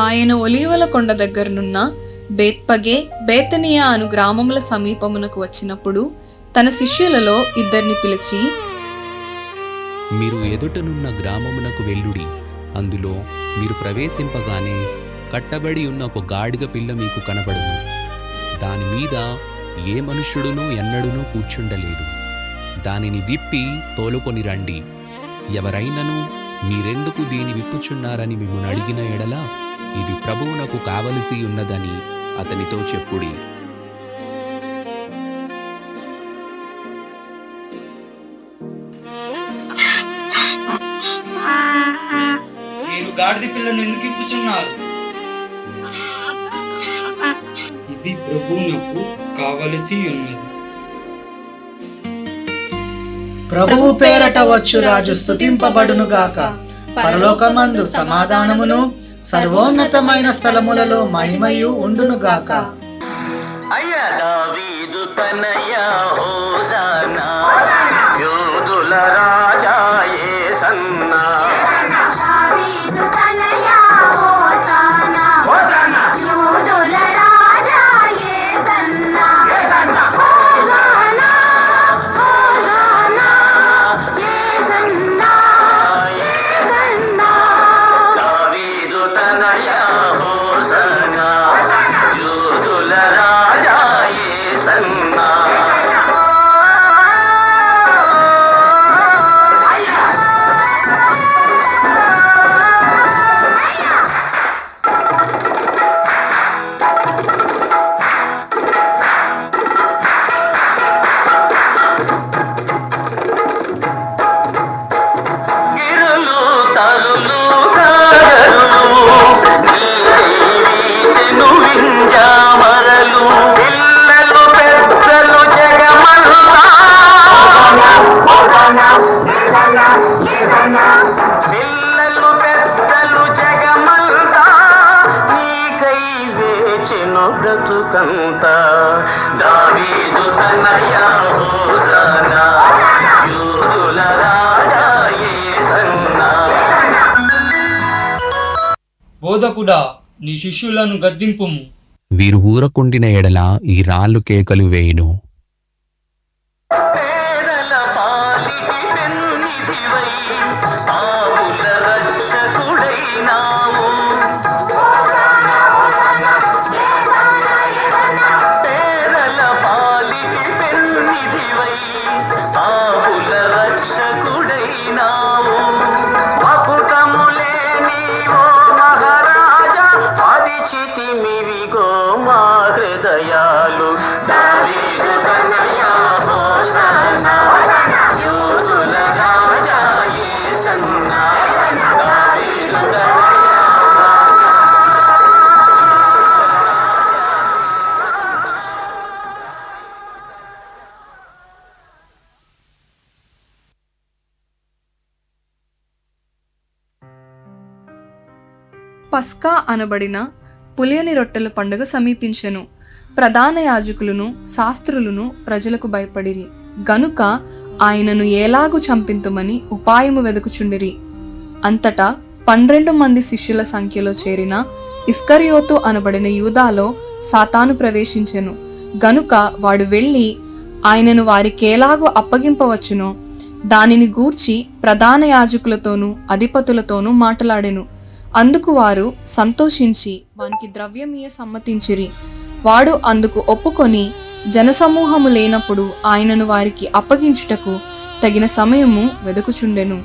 ఆయన ఒలీవల కొండ దగ్గరనున్న బేత్పగే బేతనియా అను గ్రామముల సమీపమునకు వచ్చినప్పుడు తన శిష్యులలో 2 పిలిచి, మీరు ఎదుటనున్న గ్రామమునకు వెళ్ళుడి. అందులో మీరు ప్రవేశింపగానే కట్టబడి ఉన్న ఒక గాడిద పిల్ల మీకు కనబడును. దాని మీద ఏ మనుష్యుడునూ ఎన్నడూనూ కూర్చుండలేదు. దానిని విప్పి తోలుకొని రండి. ఎవరైనను మీరెందుకు దీని విప్పుచున్నారని మిమ్మును అడిగిన ఎడల ఇది ప్రభువునకు కావలసి ఉన్నదని అతనితో చెప్పుడి. మీరు గాడిద పిల్లను ఎందుకు ఇప్పుచున్నారు? ఇది ప్రభువునకు కావలసి ఉన్నది. ప్రభువు పేరట వచ్చు రాజు స్తుతింపబడునుగాక. పరలోకమందు సమాధానమును, సర్వోన్నతమైన స్థలములలో మహిమయు ఉండునుగాక. అయ్యా దావీదు తనయా హోసానా, యూదుల రాజా యేసన్నా. దావీదు తనయా హోసానా, హోసానా, యూదుల రాజా యేసన్నా. యేసన్నా, హోసానా, హోసానా, యేసన్నా, యేసన్నా. దావీదు తనయా హోసానా, యూదుల రాజా యేసన్నా. గిరులు తరులు సాగరులు, నీరీచెను వింజామరలు, పిల్లలు పెద్దలు జగమంతా, పిల్లలు పెద్దలు జగమంతా, నీకై వేచెను బ్రతుకంతా. దావీదు తనయా హోసానా, యూదుల రాజా యేసన్నా. బోధకుడా, నీ శిష్యులను గద్దింపుము. వీరు ఊరకుండిన ఎడల ఈ రాళ్ళు కేకలు వేయును. పేదల పాలిటి పెన్నిధివై, పాపుల రక్షకుడైనావు. పేదల పాలిటి పెన్నిధివై, పాపుల రక్షకుడైనావు. మకుటములేని ఓ మహారాజా, పరిచితిమివిగో మా హృదయాలు. దావీదు తనయా హోసానా, యూదుల రాజా యేసన్నా. దావీదు తనయా పస్కా అనబడిన పులియని రొట్టెల పండుగ సమీపించెను. ప్రధాన యాజకులను శాస్త్రులను ప్రజలకు భయపడిరి గనుక ఆయనను ఏలాగు చంపింతుమని ఉపాయము వెదుకుచుండిరి. అంతటా 12 మంది శిష్యుల సంఖ్యలో చేరిన ఇస్కరియోతు అనబడిన యూదాలో సాతాను ప్రవేశించెను. గనుక వాడు వెళ్ళి ఆయనను వారికేలాగు అప్పగింపవచ్చునో దానిని గూర్చి ప్రధాన యాజకులతోనూ అధిపతులతోనూ మాట్లాడెను. అందుకు వారు సంతోషించి వానికి ద్రవ్యమియ సమ్మతించిరి. వాడు అందుకు ఒప్పుకొని జనసమూహము లేనప్పుడు ఆయనను వారికి అప్పగించుటకు తగిన సమయము వెదుకుచుండెను.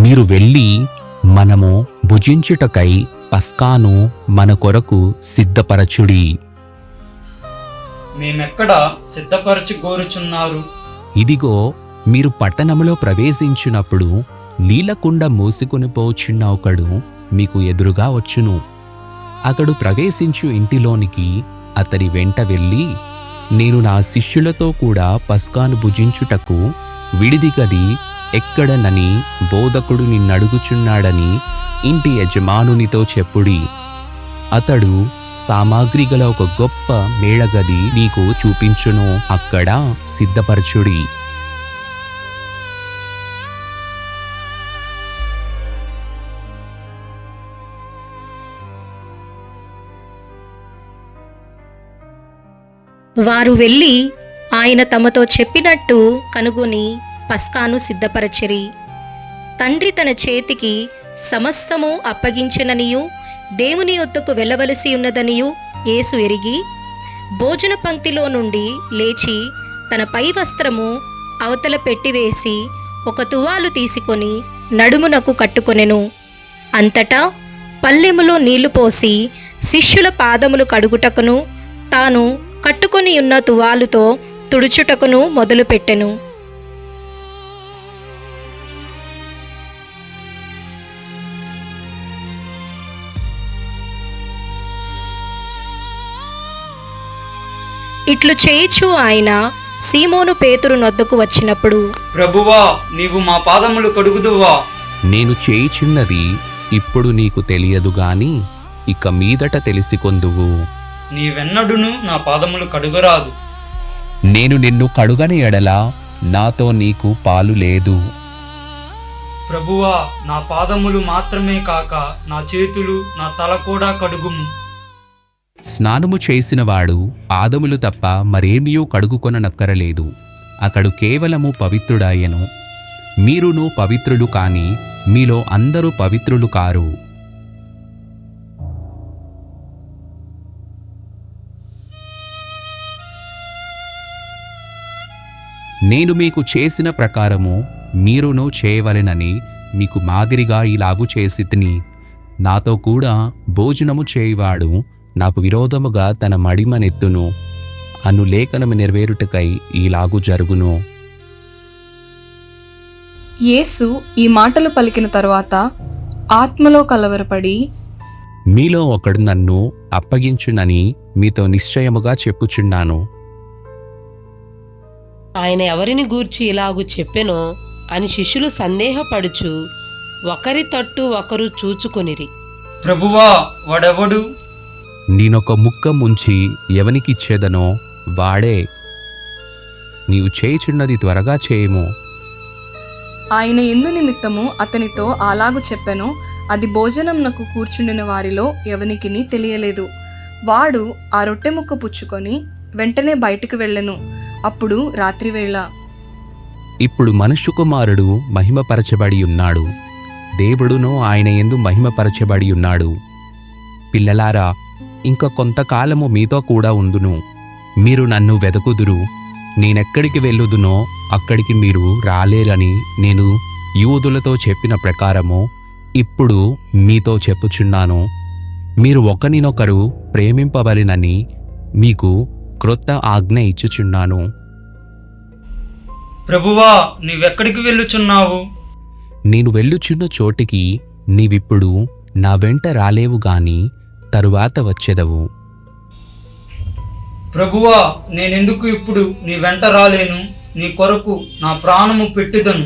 మీరు వెళ్ళి మనము భుజించుటకై పస్కాను మన కొరకు సిద్ధపరచుడి. మేమెక్కడ సిద్ధపరచి కోరుచున్నారు? ఇదిగో, మీరు పట్టణములో ప్రవేశించినప్పుడు నీళ్లకుండ మోసుకొని పోచున్న ఒకడు మీకు ఎదురుగా వచ్చును. అతడు ప్రవేశించు ఇంటిలోనికి అతడి వెంట వెళ్ళి, నేను నా శిష్యులతో కూడా పస్కాను భుజించుటకు విడిది గది ఎక్కడనని బోధకుడు నిన్నడుగుచున్నాడని ఇంటి యజమానునితో చెప్పుడి. అతడు సామాగ్రి గల ఒక గొప్ప మేళగది నీకు చూపించును, అక్కడ సిద్ధపరచుడి. వారు వెళ్ళి ఆయన తమతో చెప్పినట్టు కనుగొని పస్కాను సిద్ధపరచిరి. తండ్రి తన చేతికి సమస్తము అప్పగించిననియు దేవుని యొద్దకు వెళ్ళవలసి ఉన్నదనియు యేసు ఎరిగి భోజన పంక్తిలో నుండి లేచి తన పై వస్త్రము అవతల పెట్టివేసి ఒక తువాలు తీసుకొని నడుమునకు కట్టుకొనెను. అంతటా పల్లెములో నీళ్లు పోసి శిష్యుల పాదములు కడుగుటకును తాను కట్టుకొని ఉన్న తువాలుతో తుడుచుటకును మొదలుపెట్టెను. ఇట్లు చేయిచు ఆయన సీమోను పేతురు నొద్దకు వచ్చినప్పుడు, ప్రభువా, నీవు మా పాదములు కడుగుదువా? నేను చేయుచున్నది ఇప్పుడు నీకు తెలియదు గాని ఇక మీదట తెలిసికొందువు. నీవెన్నడును నా పాదములు కడుగరాదు. నేను నిన్ను కడుగని ఎడల నాతో నీకు పాలు లేదు. ప్రభువా, నా పాదములు మాత్రమే కాక నా చేతులు నా తల కూడా కడుగుము. స్నానము చేసినవాడు పాదములు తప్ప మరేమియూ కడుగుకొననక్కరలేదు, అతడు కేవలము పవిత్రుడాయెను. మీరును పవిత్రులు కాని మీలో అందరూ పవిత్రులు కారు. నేను మీకు చేసిన ప్రకారము మీరును చేయవలెనని మీకు మాదిరిగా ఇలాగు చేసితిని. నాతో కూడా భోజనము చేయువాడు నాకు విరోధముగా తన మడిమనెత్తును అను లేఖనము నెరవేరుటకై ఇలాగు జరుగును. యేసు ఈ మాటలు పలికిన తరువాత ఆత్మలో కలవరపడి, మీలో ఒకడు నన్ను అప్పగించునని మీతో నిశ్చయముగా చెప్పుచున్నాను. ఆయన ఎవరిని గూర్చి ఇలాగు చెప్పెనో అని శిష్యులు సందేహపడుచు ఒకరి తట్టు ఒకరు చూచుకొనిరి. ప్రభువా, వాడెవడు? నేనొక ముక్క ముంచి ఎవనికిచ్చేదనో వాడే. నీవు చేయుచున్నది త్వరగా చేయము. ఆయన ఎందు నిమిత్తము అతనితో అలాగు చెప్పెను. అది భోజనంనకు కూర్చుండిన వారిలో ఎవనికిని తెలియలేదు. వాడు ఆ రొట్టె ముక్క పుచ్చుకొని వెంటనే బయటికి వెళ్ళెను. అప్పుడు రాత్రివేళ. ఇప్పుడు మనుష్య కుమారుడు మహిమపరచబడి ఉన్నాడు, దేవుడును ఆయన యందు మహిమపరచబడి ఉన్నాడు. పిల్లలారా, ఇంక కొంతకాలము మీతో కూడా ఉందును. మీరు నన్ను వెదకుదురు. నేనెక్కడికి వెళ్ళుదునో అక్కడికి మీరు రాలేరని నేను యూదులతో చెప్పిన ప్రకారము ఇప్పుడు మీతో చెప్పుచున్నాను. మీరు ఒకరినొకరు ప్రేమింపవలెనని మీకు క్రొత్త ఆజ్ఞ ఇచ్చుచున్నాను. ప్రభువా, నీవెక్కడికి వెళ్ళుచున్నావు? నేను వెళ్ళుచున్న చోటికి నీవిప్పుడు నా వెంట రాలేవు గాని తరువాత వచ్చెదవు. ప్రభువా, నేనెందుకు ఇప్పుడు నీ వెంట రాలేను? నీ కొరకు నా ప్రాణము పెట్టుదను.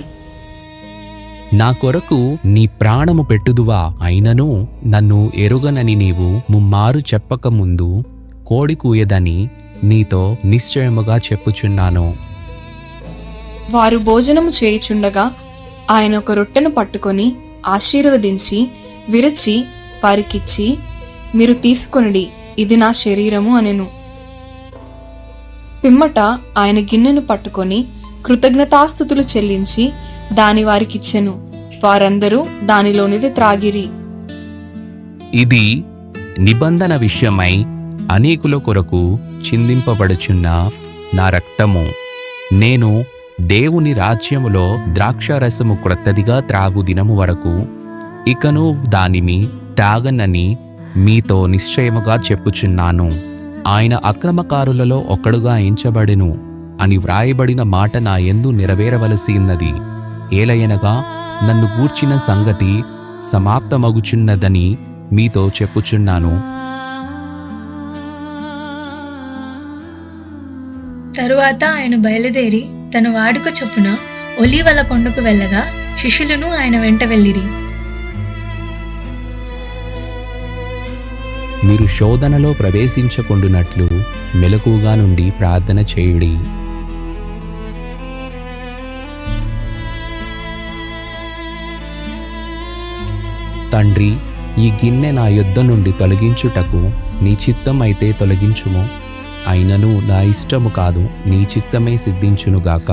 నా కొరకు నీ ప్రాణము పెట్టుదువా? అయినను నన్ను ఎరుగనని నీవు ముమ్మారు చెప్పకముందు కోడి కూయదని నీతో నిశ్చయముగా చెప్పుచున్నాను. వారు భోజనము చేయుచుండగా ఆయన ఒక రొట్టెను పట్టుకొని ఆశీర్వదించి విరచి వారికిచ్చి, మీరు తీసుకొనిడి, ఇది నా శరీరము అనెను. పిమ్మట ఆయన గిన్నెను పట్టుకొని కృతజ్ఞతాస్తుతులు చెల్లించి దాని వారికిచ్చెను. వారందరూ దానిలోనిది త్రాగిరి. ఇది నిబంధన విషయమై అనేకుల కొరకు చిందింపబడుచున్న నా రక్తము. నేను దేవుని రాజ్యములో ద్రాక్షారసము క్రొత్తదిగా త్రాగు దినము వరకు ఇకను దానిని తాగనని మీతో నిశ్చయముగా చెప్పుచున్నాను. ఆయన అక్రమకారులలో ఒకడుగా ఎంచబడెను అని వ్రాయబడిన మాట నా యందు నెరవేరవలసి ఉన్నది. ఏలయనగా నన్ను గూర్చిన సంగతి సమాప్తమగుచున్నదని మీతో చెప్పుచున్నాను. తరువాత ఆయన బయలుదేరి తన వాడుక చొప్పున ఒలీవల కొండకు వెళ్ళగా శిష్యులను ఆయన వెంట వెళ్ళిరి. మీరు శోధనలో ప్రవేశించకుండునట్లు మెలకుగా నుండి ప్రార్థన చేయుడి. తండ్రి, ఈ గిన్నె నా యొద్ద నుండి తొలగించుటకు నీ చిత్తం అయితే తొలగించుము, అయినను నా ఇష్టము కాదు, నీ చిత్తమే సిద్ధించునుగాక.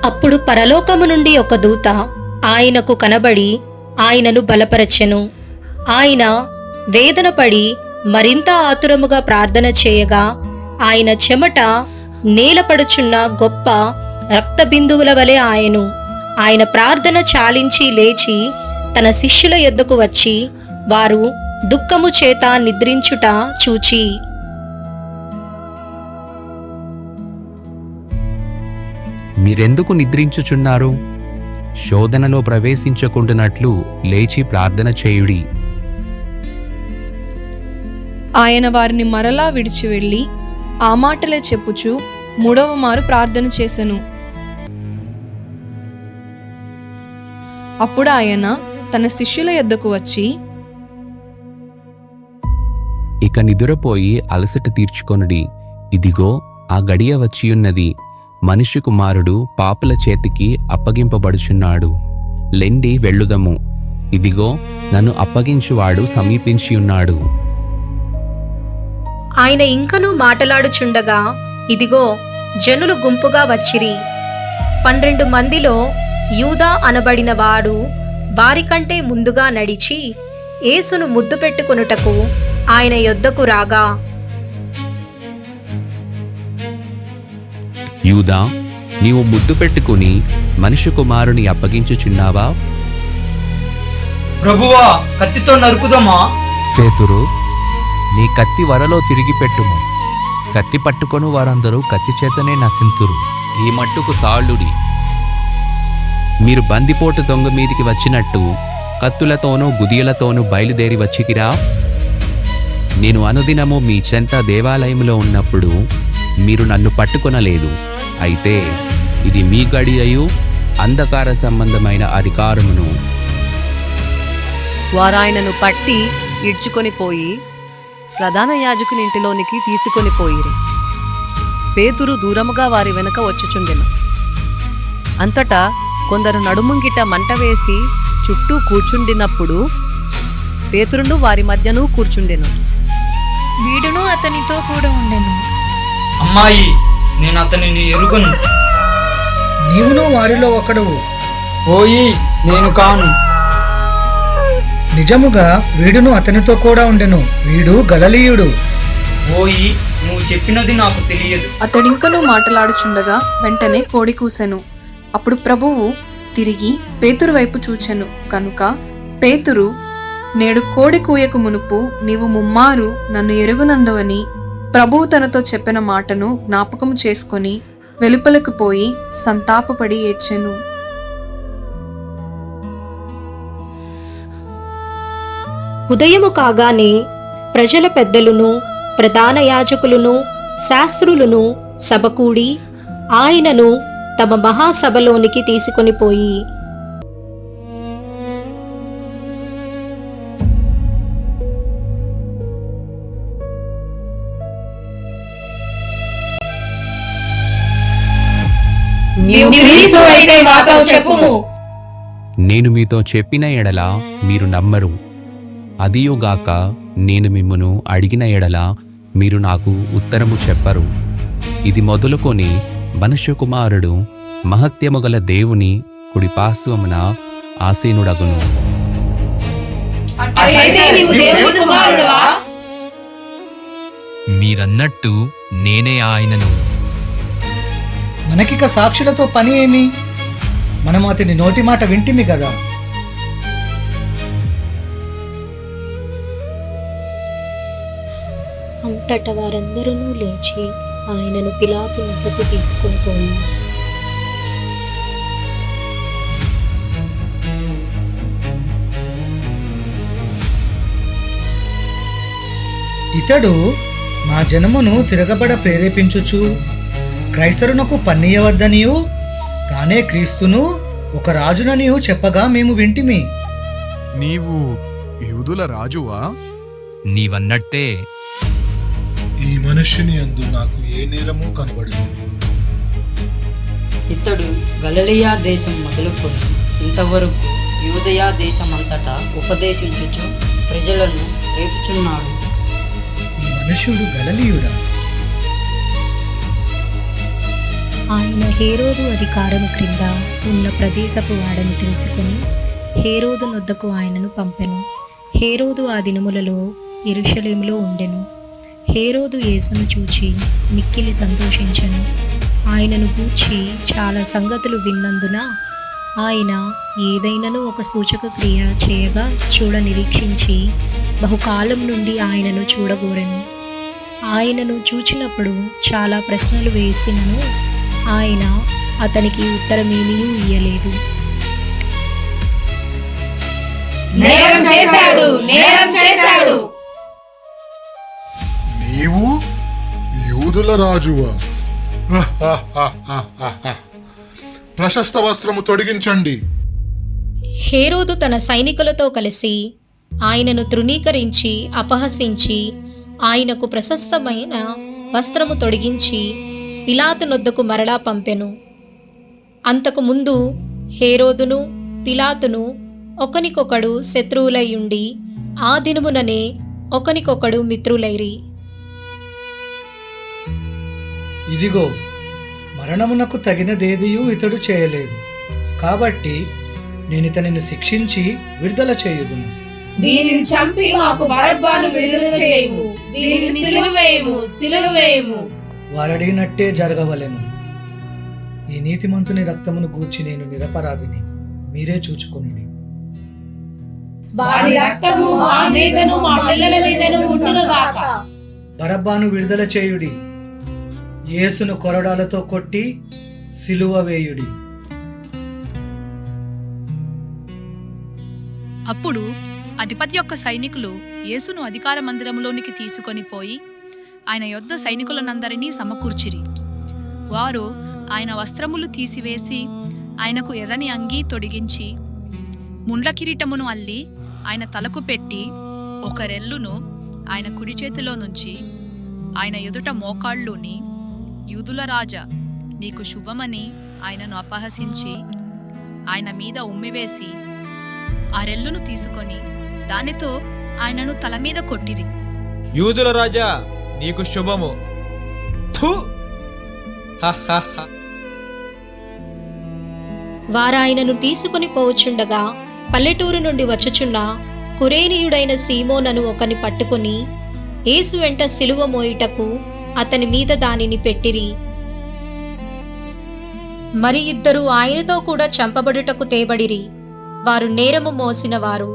అప్పుడు పరలోకము నుండి ఒక దూత ఆయనకు కనబడి ఆయనను బలపరచెను. ఆయన వేదనపడి మరింత ఆతురముగా ప్రార్థన చేయగా ఆయన చెమట నేలపడుచున్న గొప్ప రక్త బిందువుల వలె ఆయను. ఆయన ప్రార్థన చాలించి లేచి తన శిష్యుల యొద్దకు వచ్చి వారు దుఃఖము చేత నిద్రించుట చూచి, మీరెందుకు నిద్రించుచున్నారు? శోధనలో ప్రవేశించకుండునట్లు లేచి ప్రార్థన చేయుడి. ఆయన వారిని మరలా విడిచి వెళ్ళి ఆ మాటలే చెప్పుచు 3వ మారు ప్రార్థన చేసెను. అప్పుడు ఆయన తన శిష్యుల యొద్దకు వచ్చి, ఇక నిదురపోయి అలసట తీర్చుకొనుడి. ఇదిగో ఆ గడియ వచ్చియున్నది, మనిషి కుమారుడు పాపుల చేతికి అప్పగింపబడుచున్నాడు. లెండి వెళ్ళుదము. ఇదిగో నన్ను అప్పగించువాడు సమీపించియున్నాడు. ఆయన ఇంకనూ మాటలాడుచుండగా ఇదిగో జనులు గుంపుగా వచ్చిరి. 12 మందిలో యూదా అనబడిన వాడు వారికంటే ముందుగా నడిచి యేసును ముద్దు పెట్టుకొనుటకు ఆయన యొద్దకు రాగా, యూదా, నీవు ముద్దు పెట్టుకుని మనిషి కుమారుని అప్పగించుచున్నావా? ప్రభువా, కత్తితో నరుకుదమా? పేతురు, నీ కత్తి వరలో తిరిగి పెట్టుము. కత్తి పట్టుకొను వారందరూ కత్తి చేతనే నశింతురు. ఈ మట్టుకు తాళ్ళుడి. మీరు బందిపోటు దొంగ మీదికి వచ్చినట్టు కత్తులతోనూ గుదియలతోనూ బయలుదేరి వచ్చికిరా? నేను అనుదినము మీ చెంత దేవాలయంలో ఉన్నప్పుడు మీరు నన్ను పట్టుకొనలేదు. అయితే ఇది మీ గడియయు అంధకార సంబంధమైన అధికారమును. వారాయనను పట్టి ఈడ్చుకొని పోయి ప్రధాన యాజకుని ఇంటిలోనికి తీసుకొని పోయిరి. పేతురు దూరముగా వారి వెనుక వచ్చుచుండెను. అంతటా కొందరు నడుముంగిట మంట వేసి చుట్టూ కూర్చుండినప్పుడు పేతురును వారి మధ్యను కూర్చుండెను. వీడును అతనితో కూడా ఉండెను. అమ్మాయి, నేను అతనిని ఎరుగను. నీవును వారిలో ఒకడువు. ఓయి, నేను కాను. నిజముగా వీడును అతనితో కూడా ఉండెను. వీడు గలిలయుడు. ఓయి, నువ్వు చెప్పినది నాకు తెలియదు. అతడింకనూ మాటలాడుచుండగా వెంటనే కోడి కూసెను. అప్పుడు ప్రభువు తిరిగి పేతురు వైపు చూచెను కనుక పేతురు, నేడు కోడి కూయకు మునుపు నీవు ముమ్మారు నన్ను ఎరుగునందువని ప్రభువు తనతో చెప్పిన మాటను జ్ఞాపకం చేసుకొని వెలుపలకు పోయి సంతాపపడి ఏడ్చెను. ఉదయము కాగానే ప్రజల పెద్దలును ప్రధాన యాజకులను శాస్త్రులను సభకూడి ఆయనను తమ మహాసభలోనికి తీసుకొని పోయి, నేను మీతో చెప్పిన ఎడల మీరు నమ్మరు. అదియుగాక నేను మిమ్మును అడిగిన ఎడల మీరు నాకు ఉత్తరము చెప్పరు. ఇది మొదలుకొని మనుష్య కుమారుడు మహత్యము గల దేవుని కుడిపార్శ్వమున ఆసీనుడగును. మీరన్నట్టు నేనే ఆయనను. మనకిక సాక్షులతో పని ఏమి? మనము అతని నోటి మాట వింటిమి కదా. అంతట వారందరూ లేచి ఆయనను పిలాతు వద్దకు తీసుకొని పోయి, ఇతడు మా జనమును తిరగబడ ప్రేరేపించుచు క్రైస్తరునకు పన్నీయవద్దనియు తానే క్రీస్తును ఒక రాజుననియు చెప్పగా మేము వింటిమి. నీవు యూదుల రాజువా? నీవన్నట్టే. ఈ మనుష్యుని యందు నాకు ఏ నేరము కనబడలేదు. ఇతడు గలిలయ దేశం మొదలుకొని ఇంతవరకు యూదయ దేశమంతటా ఉపదేశించుచు ప్రజలను రేపుచున్నాడు. ఈ మనుష్యుడు గలిలయుడా? ఆయన హేరోదు అధికారము క్రింద ఉన్న ప్రదేశపు వాడని తెలుసుకుని హేరోదు నొద్దకు ఆయనను పంపెను. హేరోదు ఆ దినములలో యెరూషలేములో ఉండెను. హేరోదు యేసును చూచి మిక్కిలి సంతోషించెను. ఆయనను గూర్చి చాలా సంగతులు విన్నందున ఆయన ఏదైనను ఒక సూచక క్రియ చేయగా చూడ నిరీక్షించి బహుకాలం నుండి ఆయనను చూడగోరెను. ఆయనను చూచినప్పుడు చాలా ప్రశ్నలు వేసినను ఆయన అతనికి ఉత్తరమేమీ ఇయ్యలేదు. నీవు యూదుల రాజువా? ప్రశస్త వస్త్రము తొడిగించండి. హేరోదు తన సైనికులతో కలిసి ఆయనను తృణీకరించి అపహసించి ఆయనకు ప్రశస్తమైన వస్త్రము తొడిగించి పిలాతు నొద్దకు మరలా పంపెను. అంతకు ముందు హేరోదును పిలాతును ఒకనికొకడు శత్రువులయుండి ఆ దినముననే ఒకనికొకడు మిత్రులైరి. ఇదిగో, మరణమునకు తగినదేదియు ఇతడు చేయలేదు, కాబట్టి నేను ఇతనిని శిక్షించి విడుదల చేయుదును. వీరిని చంపి మాకు బరబ్బను విడుదల చేయుము, వీరిని సిలువ వేయుము. వారడిగినట్టే జరగవలెను. ఈ నీతిమంతుని రక్తమును గూర్చి నేను నిరపరాధిని, మీరే చూచుకొనుడి. వాడి రక్తము మా మీదను మా పిల్లల మీదను ఉండును గాక. బరబ్బను విడుదల చేయుడి, యేసును కొరడాలతో కొట్టి సిలువ వేయుడి. అప్పుడు అధిపతి యొక్క సైనికులు యేసును అధికార మందిరములోనికి తీసుకొని పోయి ఆయన యొద్ద సైనికులనందరినీ సమకూర్చిరి. వారు ఆయన వస్త్రములు తీసివేసి ఆయనకు ఎర్రని అంగీ తొడిగించి ముండ్ల కిరీటమును అల్లి ఆయన తలకు పెట్టి ఒక రెల్లును ఆయన కుడి చేతిలో నుంచి ఆయన ఎదుట మోకాళ్ళుని, యూదుల రాజా నీకు శుభమని ఆయనను అపహసించి ఆయన మీద ఉమ్మివేసి ఆ రెల్లును తీసుకొని దానితో ఆయనను తల మీద కొట్టిరి. యూదుల రాజా నీకు శుభము. వారాయనను తీసుకుని పోవచుండగా పల్లెటూరు నుండి వచ్చుచున్న కురేనీయుడైన సీమోనను ఒకని పట్టుకుని యేసు వెంట సిలువ మోయుటకు అతని మీద దానిని పెట్టిరి. మరి ఇద్దరు ఆయనతో కూడా చంపబడుటకు తేబడిరి. వారు నేరము మోసిన వారు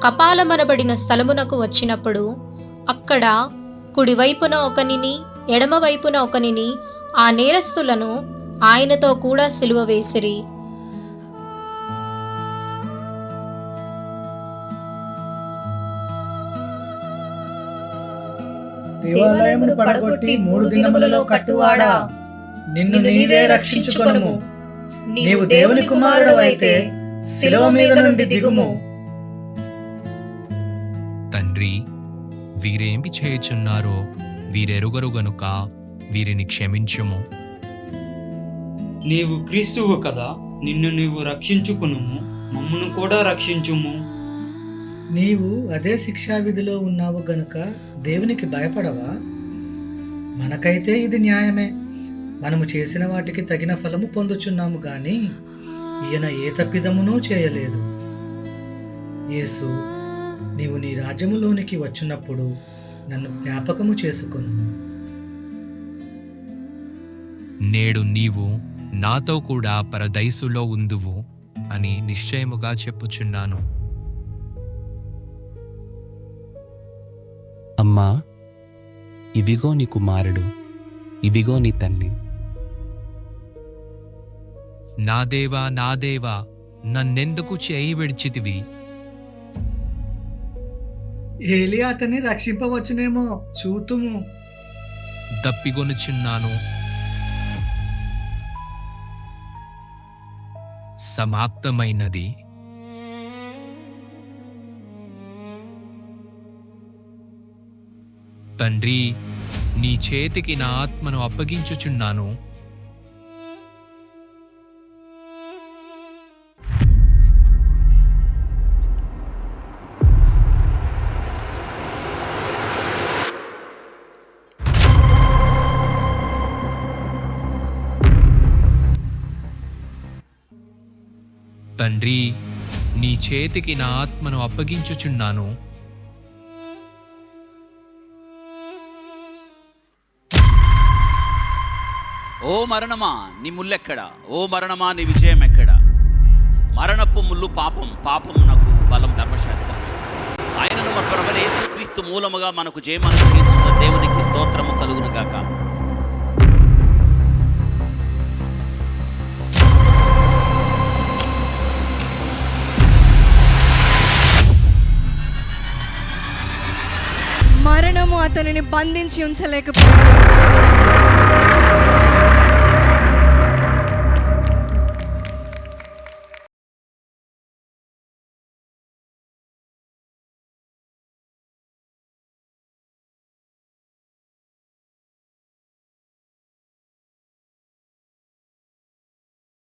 కపాలమనబడిన స్థలమునకు వచ్చినప్పుడు అక్కడ కుడివైపున ఒకనిని ఎడమవైపున ఒకనిని ఆ నేరస్తులను ఆయనతో కూడా సిలువ వేసిరి. దేవాలయమును పడగొట్టి 3 దినములలో కట్టువాడా, నిన్ను నీవే రక్షించుకొనుము. నీవు దేవుని కుమారుడవైతే శిలువ మీద నుండి దిగుము. తండ్రి, వీరేమి చేయుచున్నారో వీరెరుగరు గనుక వీరిని క్షమించుము. నీవు క్రీస్తువు కదా, నిన్ను నీవు రక్షించుకునుము, మమ్మును కూడా రక్షించుము. నీవు అదే శిక్షావిధిలో ఉన్నావు గనుక దేవునికి భయపడవా? మనకైతే ఇది న్యాయమే. మనము చేసిన వాటికి తగిన ఫలము పొందుచున్నాము గాని ఈయన ఏ తప్పిదమునూ చేయలేదు. యేసు, నీవు నీ రాజ్యములోనికి వచ్చినప్పుడు నన్ను జ్ఞాపకము చేసుకొను. నేడు నీవు నాతో కూడా పరదైసులో ఉందువు అని నిశ్చయముగా చెప్పుచున్నాను. అమ్మా, ఇవిగో నీ కుమారుడు, ఇవిగో నీ తల్లి. నా దేవా, నా దేవా, నన్నెందుకు చేయి విడిచితివి? ఏలియా అతన్ని రక్షింపవచ్చునేమో చూతుము. దప్పిగొనుచున్నాను. సమాప్తమైనది. తండ్రి, నీ చేతికి నా ఆత్మను అప్పగించుచున్నాను. తండ్రి, నీ చేతికి నా ఆత్మను అప్పగించుచున్నాను. ఓ మరణమా, నీ ముల్లెక్కడ? ఓ మరణమా, నీ విజయం ఎక్కడ? మరణపు ముల్లు పాపం, పాపమునకు బలం ధర్మశాస్త్రం. ఆయనను మన ప్రభువైన యేసుక్రీస్తు మూలముగా మనకు జయము అనుగ్రహించుట దేవునికి స్తోత్రము కలుగునుగాక. మరణము అతనిని బంధించి ఉంచలేకపోయింది.